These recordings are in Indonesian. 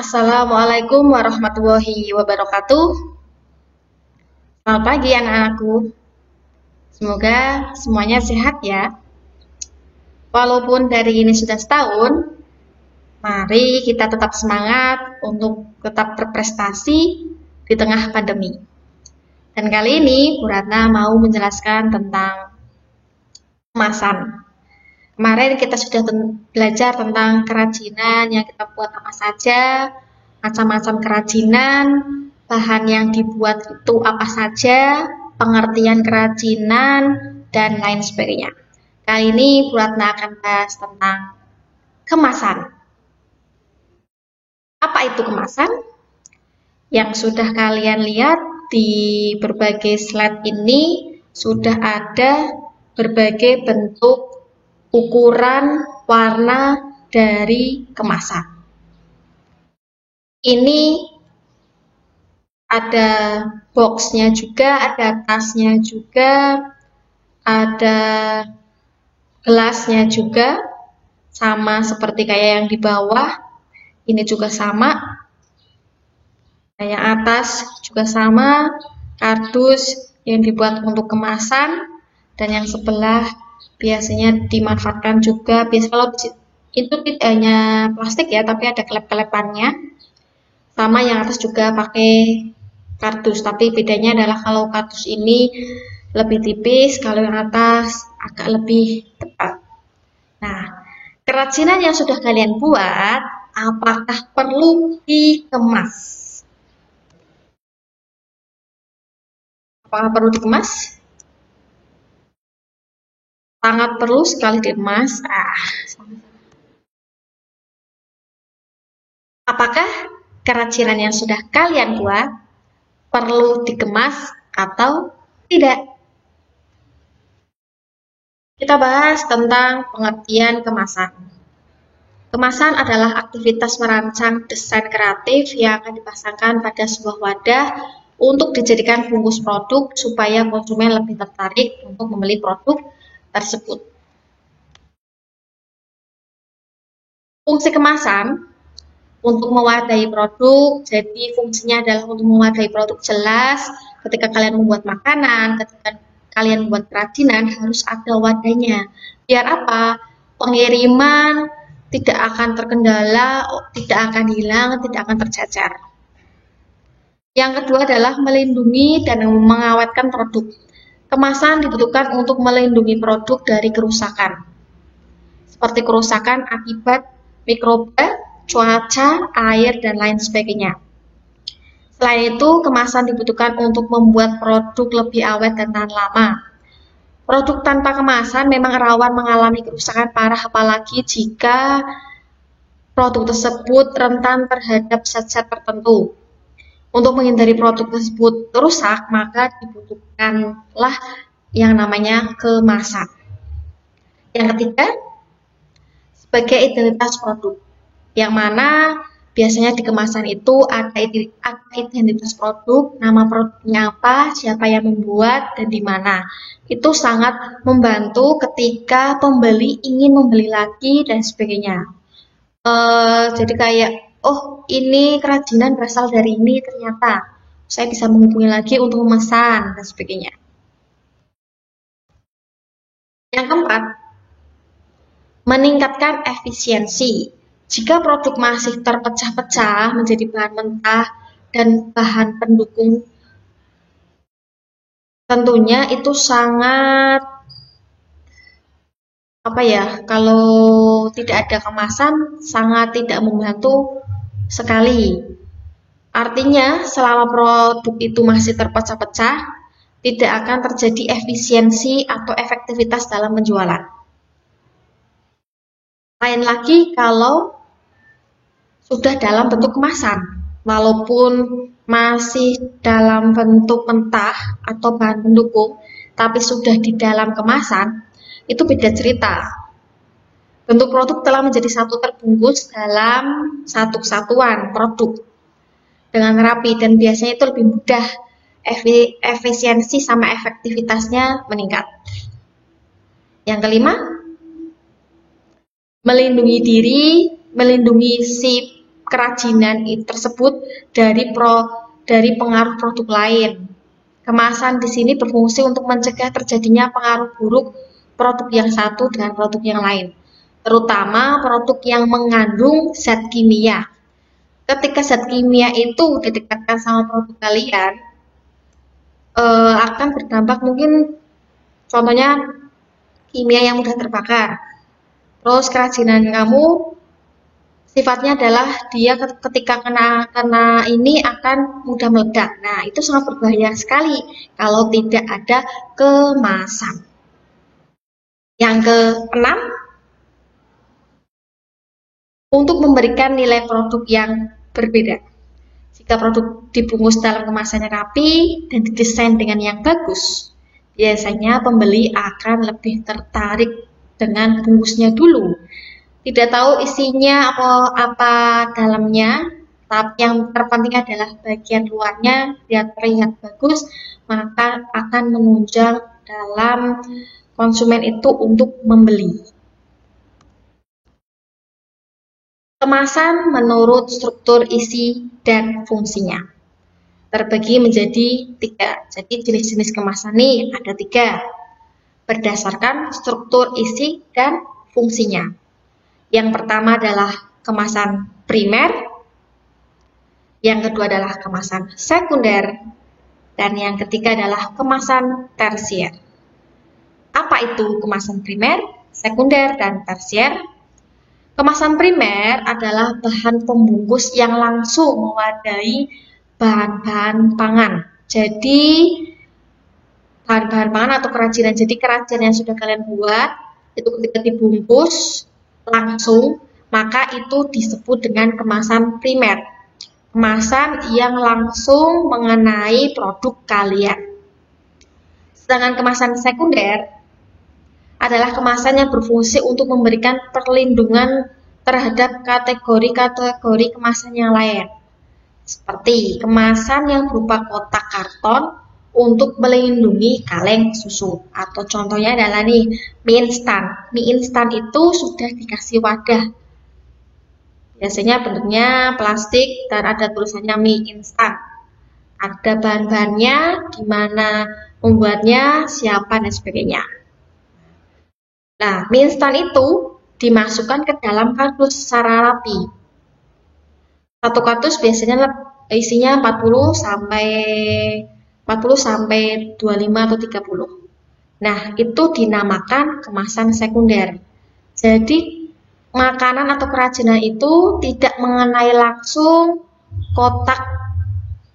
Assalamualaikum warahmatullahi wabarakatuh. Selamat pagi anak-anakku. Semoga semuanya sehat ya. Walaupun dari ini sudah setahun, mari kita tetap semangat untuk tetap berprestasi di tengah pandemi. Dan kali ini Bu Ratna mau menjelaskan tentang kemasan. Kemarin kita sudah belajar tentang kerajinan yang kita buat apa saja, macam-macam kerajinan, bahan yang dibuat itu apa saja, pengertian kerajinan, dan lain sebagainya. Kali ini Bu Ratna akan bahas tentang kemasan. Apa itu kemasan? Yang sudah kalian lihat di berbagai slide ini sudah ada berbagai bentuk, ukuran, warna dari kemasan. Ini ada boxnya juga, ada tasnya juga, ada gelasnya juga, sama seperti kayak yang di bawah. Ini juga sama. Yang atas juga sama, kardus yang dibuat untuk kemasan, dan yang sebelah biasanya dimanfaatkan juga. Biasanya kalau itu tidak hanya plastik ya, tapi ada kelep-kelepannya. Sama yang atas juga pakai kardus, tapi bedanya adalah kalau kardus ini lebih tipis, kalau yang atas agak lebih tepat. Nah, kerajinan yang sudah kalian buat, apakah perlu dikemas? Apakah perlu dikemas? Sangat perlu sekali dikemas. Apakah kerajinan yang sudah kalian buat perlu dikemas atau tidak? Kita bahas tentang pengertian kemasan. Kemasan adalah aktivitas merancang desain kreatif yang akan dipasangkan pada sebuah wadah untuk dijadikan bungkus produk supaya konsumen lebih tertarik untuk membeli produk tersebut. Fungsi kemasan untuk mewadahi produk, jadi fungsinya adalah untuk mewadahi produk jelas. Ketika kalian membuat makanan, ketika kalian membuat kerajinan, harus ada wadahnya. Biar apa? Pengiriman tidak akan terkendala, tidak akan hilang, tidak akan tercacar. Yang kedua adalah melindungi dan mengawetkan produk. Kemasan dibutuhkan untuk melindungi produk dari kerusakan, seperti kerusakan akibat mikroba, cuaca, air, dan lain sebagainya. Selain itu, kemasan dibutuhkan untuk membuat produk lebih awet dan tahan lama. Produk tanpa kemasan memang rawan mengalami kerusakan parah, apalagi jika produk tersebut rentan terhadap zat-zat tertentu. Untuk menghindari produk tersebut rusak, maka dibutuhkanlah yang namanya kemasan. Yang ketiga, sebagai identitas produk, yang mana biasanya di kemasan itu ada identitas produk, nama produknya apa, siapa yang membuat, dan di mana. Itu sangat membantu ketika pembeli ingin membeli lagi dan sebagainya. Jadi kayak, oh ini kerajinan berasal dari ini, ternyata saya bisa menghubungi lagi untuk memesan dan sebagainya. Yang keempat, meningkatkan efisiensi. Jika produk masih terpecah-pecah menjadi bahan mentah dan bahan pendukung, tentunya itu sangat kalau tidak ada kemasan sangat tidak membantu sekali. Artinya selama produk itu masih terpecah-pecah, tidak akan terjadi efisiensi atau efektivitas dalam penjualan. Lain lagi kalau sudah dalam bentuk kemasan, walaupun masih dalam bentuk mentah atau bahan pendukung, tapi sudah di dalam kemasan, itu beda cerita. Bentuk produk telah menjadi satu terbungkus dalam satu kesatuan produk dengan rapi, dan biasanya itu lebih mudah, efisiensi sama efektivitasnya meningkat. Yang kelima, melindungi diri, melindungi si kerajinan tersebut dari pengaruh produk lain. Kemasan di sini berfungsi untuk mencegah terjadinya pengaruh buruk produk yang satu dengan produk yang lain, terutama produk yang mengandung zat kimia. Ketika zat kimia itu didekatkan sama produk kalian, akan berdampak mungkin contohnya kimia yang mudah terbakar. Terus kerajinan kamu sifatnya adalah dia ketika kena ini akan mudah meledak. Nah, itu sangat berbahaya sekali kalau tidak ada kemasan. Yang keenam, untuk memberikan nilai produk yang berbeda. Jika produk dibungkus dalam kemasannya rapi dan didesain dengan yang bagus, biasanya pembeli akan lebih tertarik dengan bungkusnya dulu. Tidak tahu isinya apa dalamnya, tapi yang terpenting adalah bagian luarnya biar terlihat bagus, maka akan menunjang dalam konsumen itu untuk membeli. Kemasan menurut struktur isi dan fungsinya terbagi menjadi 3. Jadi jenis-jenis kemasan ini ada 3 berdasarkan struktur isi dan fungsinya. Yang pertama adalah kemasan primer, yang kedua adalah kemasan sekunder, dan yang ketiga adalah kemasan tersier. Apa itu kemasan primer, sekunder, dan tersier? Kemasan primer adalah bahan pembungkus yang langsung mewadahi bahan-bahan pangan. Jadi bahan-bahan pangan atau kerajinan. Jadi kerajinan yang sudah kalian buat itu ketika dibungkus langsung, maka itu disebut dengan kemasan primer. Kemasan yang langsung mengenai produk kalian. Sedangkan kemasan sekunder adalah kemasan yang berfungsi untuk memberikan perlindungan terhadap kategori-kategori kemasan yang lain. Seperti kemasan yang berupa kotak karton untuk melindungi kaleng susu. Atau contohnya adalah nih, mie instan. Mie instan itu sudah dikasih wadah. Biasanya bentuknya plastik dan ada tulisannya mie instan. Ada bahan-bahannya, gimana membuatnya, siapa, dan sebagainya. Nah, mie instan itu dimasukkan ke dalam kardus secara rapi. Satu kardus biasanya isinya 40 sampai 25 atau 30. Nah, itu dinamakan kemasan sekunder. Jadi, makanan atau kerajinan itu tidak mengenai langsung kotak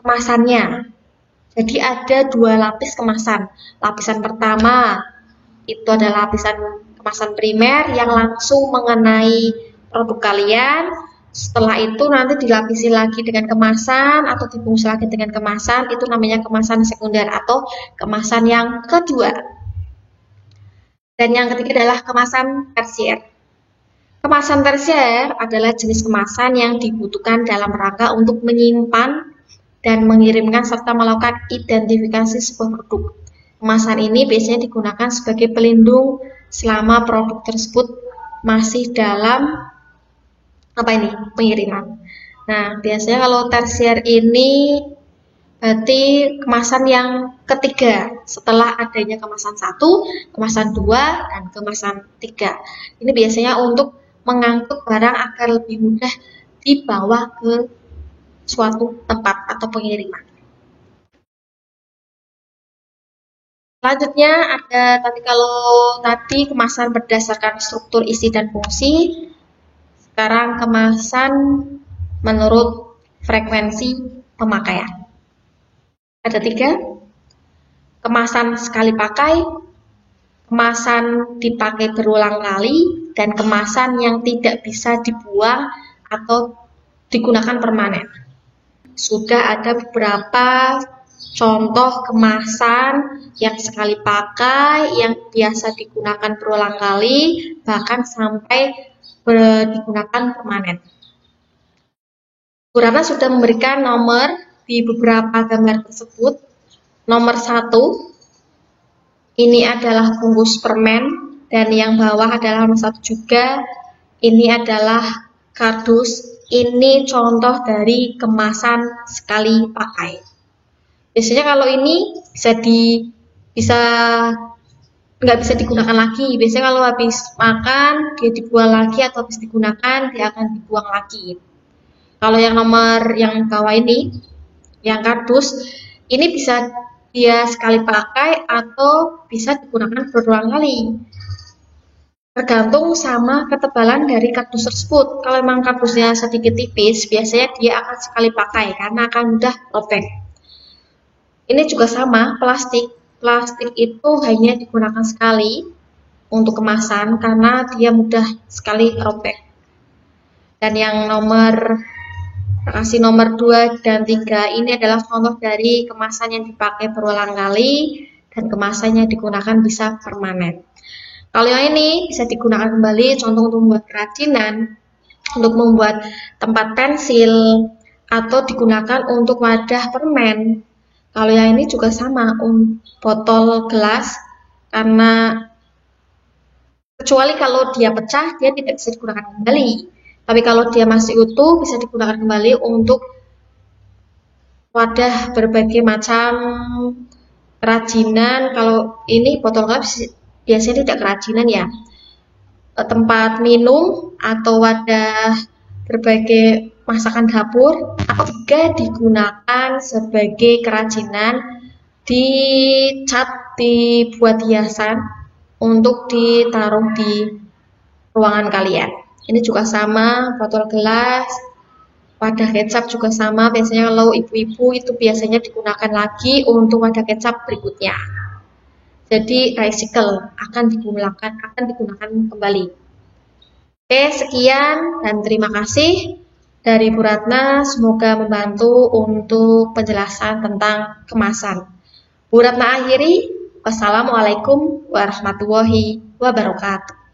kemasannya. Jadi, ada 2 lapis kemasan. Lapisan pertama itu adalah lapisan kemasan primer yang langsung mengenai produk kalian. Setelah itu nanti dilapisi lagi dengan kemasan atau dibungkus lagi dengan kemasan, itu namanya kemasan sekunder atau kemasan yang kedua. Dan yang ketiga adalah kemasan tersier. Kemasan tersier adalah jenis kemasan yang dibutuhkan dalam rangka untuk menyimpan dan mengirimkan serta melakukan identifikasi sebuah produk. Kemasan ini biasanya digunakan sebagai pelindung selama produk tersebut masih dalam pengiriman. Nah, biasanya kalau tersier ini berarti kemasan yang ketiga setelah adanya kemasan 1, kemasan 2, dan kemasan 3. Ini biasanya untuk mengangkut barang agar lebih mudah dibawa ke suatu tempat atau pengiriman. Selanjutnya ada tadi kemasan berdasarkan struktur isi dan fungsi. Sekarang kemasan menurut frekuensi pemakaian. Ada 3, kemasan sekali pakai, kemasan dipakai berulang kali, dan kemasan yang tidak bisa dibuang atau digunakan permanen. Sudah ada beberapa contoh kemasan yang sekali pakai, yang biasa digunakan berulang kali, bahkan sampai digunakan permanen. Bu Ratna sudah memberikan nomor di beberapa gambar tersebut. Nomor 1, ini adalah bungkus permen, dan yang bawah adalah nomor 1 juga. Ini adalah kardus ini contoh dari kemasan sekali pakai. Biasanya kalau ini nggak bisa digunakan lagi. Biasanya kalau habis makan dia dibuang lagi atau habis digunakan dia akan dibuang lagi. Kalau yang nomor yang bawah ini, yang kardus, ini bisa dia sekali pakai atau bisa digunakan berulang kali. Tergantung sama ketebalan dari kardus tersebut. Kalau memang kardusnya sedikit tipis, biasanya dia akan sekali pakai karena akan mudah robek. Ini juga sama, plastik. Plastik itu hanya digunakan sekali untuk kemasan karena dia mudah sekali robek. Dan yang nomor 2 dan 3 ini adalah contoh dari kemasan yang dipakai berulang kali dan kemasannya digunakan bisa permanen. Kalau yang ini bisa digunakan kembali, contoh untuk membuat kerajinan, untuk membuat tempat pensil, atau digunakan untuk wadah permen. Kalau yang ini juga sama, botol gelas, karena kecuali kalau dia pecah, dia tidak bisa digunakan kembali. Tapi kalau dia masih utuh, bisa digunakan kembali untuk wadah berbagai macam kerajinan. Kalau ini botol gelas biasanya tidak kerajinan ya, tempat minum atau wadah berbagai masakan dapur, atau juga digunakan sebagai kerajinan, dicat, dibuat hiasan untuk ditaruh di ruangan kalian. Ini juga sama, botol gelas, wadah kecap juga sama. Biasanya kalau ibu-ibu itu biasanya digunakan lagi untuk wadah kecap berikutnya. Jadi recycle, akan digunakan kembali. Oke, sekian dan terima kasih dari Bu Ratna. Semoga membantu untuk penjelasan tentang kemasan. Bu Ratna akhiri. Wassalamualaikum warahmatullahi wabarakatuh.